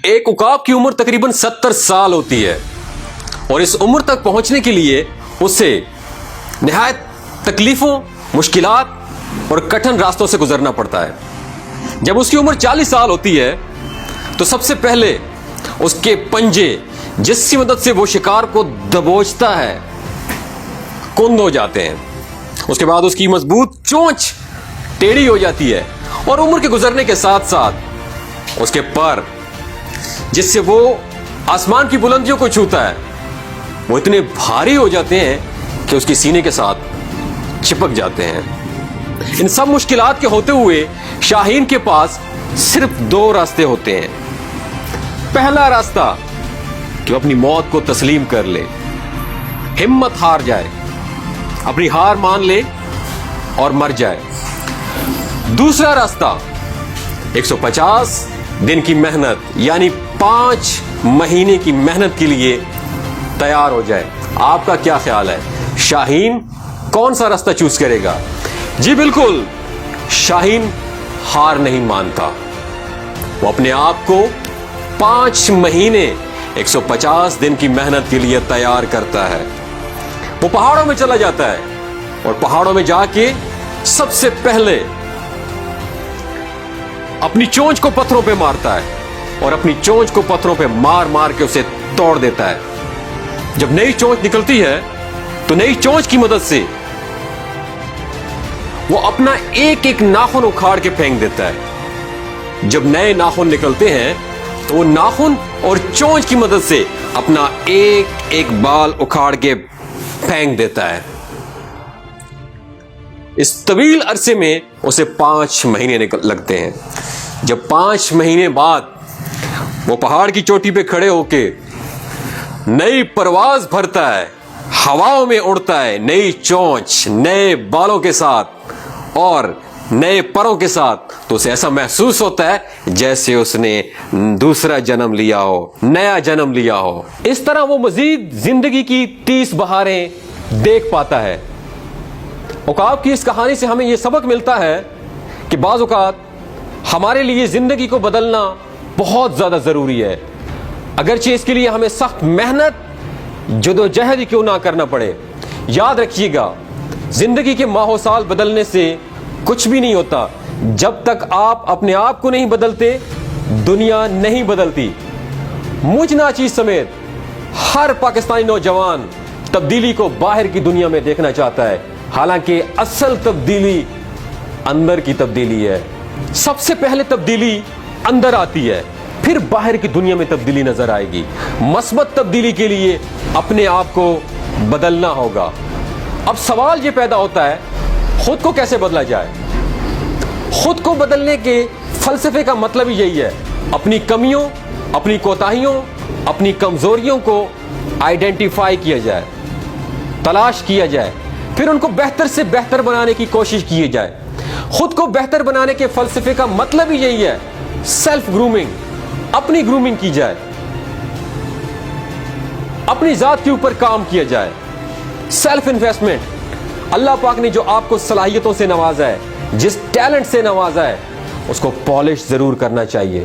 ایک عقاب کی عمر تقریباً 70 سال ہوتی ہے اور اس عمر تک پہنچنے کے لیے اسے نہایت تکلیفوں، مشکلات اور کٹھن راستوں سے گزرنا پڑتا ہے۔ جب اس کی عمر 40 سال ہوتی ہے تو سب سے پہلے اس کے پنجے جس کی مدد سے وہ شکار کو دبوچتا ہے کند ہو جاتے ہیں۔ اس کے بعد اس کی مضبوط چونچ ٹیڑھی ہو جاتی ہے اور عمر کے گزرنے کے ساتھ ساتھ اس کے پر جس سے وہ آسمان کی بلندیوں کو چھوتا ہے وہ اتنے بھاری ہو جاتے ہیں کہ اس کی سینے کے ساتھ چپک جاتے ہیں۔ ان سب مشکلات کے ہوتے ہوئے شاہین کے پاس صرف 2 راستے ہوتے ہیں۔ پہلا راستہ کہ وہ اپنی موت کو تسلیم کر لے، ہمت ہار جائے، اپنی ہار مان لے اور مر جائے۔ دوسرا راستہ 150 دن کی محنت یعنی 5 مہینے کی محنت کے لیے تیار ہو جائے۔ آپ کا کیا خیال ہے، شاہین کون سا راستہ چوز کرے گا؟ جی بالکل، شاہین ہار نہیں مانتا، وہ اپنے آپ کو 5 مہینے 150 دن کی محنت کے لیے تیار کرتا ہے۔ وہ پہاڑوں میں چلا جاتا ہے اور پہاڑوں میں جا کے سب سے پہلے اپنی چونچ کو پتھروں پہ مارتا ہے اور اپنی چونچ کو پتھروں پہ مار مار کے اسے توڑ دیتا ہے۔ جب نئی چونچ نکلتی ہے تو نئی چونچ کی مدد سے وہ اپنا ایک ایک ناخن اکھاڑ کے پھینک دیتا ہے۔ جب نئے ناخن نکلتے ہیں تو وہ ناخن اور چونچ کی مدد سے اپنا ایک ایک بال اکھاڑ کے پھینک دیتا ہے۔ اس طویل عرصے میں اسے 5 مہینے لگتے ہیں۔ جب 5 مہینے بعد وہ پہاڑ کی چوٹی پہ کھڑے ہو کے نئی پرواز بھرتا ہے، ہواؤں میں اڑتا ہے، نئی چونچ، نئے بالوں کے ساتھ اور نئے پروں کے ساتھ، تو اسے ایسا محسوس ہوتا ہے جیسے اس نے دوسرا جنم لیا ہو، نیا جنم لیا ہو۔ اس طرح وہ مزید زندگی کی 30 بہاریں دیکھ پاتا ہے۔ عقاب کی اس کہانی سے ہمیں یہ سبق ملتا ہے کہ بعض اوقات ہمارے لیے زندگی کو بدلنا بہت زیادہ ضروری ہے، اگرچہ اس کے لیے ہمیں سخت محنت، جدوجہد ہی کیوں نہ کرنا پڑے۔ یاد رکھیے گا، زندگی کے ماہ و سال بدلنے سے کچھ بھی نہیں ہوتا۔ جب تک آپ اپنے آپ کو نہیں بدلتے، دنیا نہیں بدلتی۔ مجھ ناچیز سمیت ہر پاکستانی نوجوان تبدیلی کو باہر کی دنیا میں دیکھنا چاہتا ہے، حالانکہ اصل تبدیلی اندر کی تبدیلی ہے۔ سب سے پہلے تبدیلی اندر آتی ہے، پھر باہر کی دنیا میں تبدیلی نظر آئے گی۔ مثبت تبدیلی کے لیے اپنے آپ کو بدلنا ہوگا۔ اب سوال یہ پیدا ہوتا ہے، خود کو کیسے بدلا جائے؟ خود کو بدلنے کے فلسفے کا مطلب ہی یہی ہے، اپنی کمیوں، اپنی کوتاہیوں، اپنی کمزوریوں کو آئیڈینٹیفائی کیا جائے، تلاش کیا جائے، پھر ان کو بہتر سے بہتر بنانے کی کوشش کی جائے۔ خود کو بہتر بنانے کے فلسفے کا مطلب ہی یہی ہے، سیلف گرومنگ، اپنی گرومنگ کی جائے، اپنی ذات کے اوپر کام کیا جائے، سیلف انویسٹمنٹ۔ اللہ پاک نے جو آپ کو صلاحیتوں سے نوازا ہے، جس ٹیلنٹ سے نوازا ہے، اس کو پالش ضرور کرنا چاہیے۔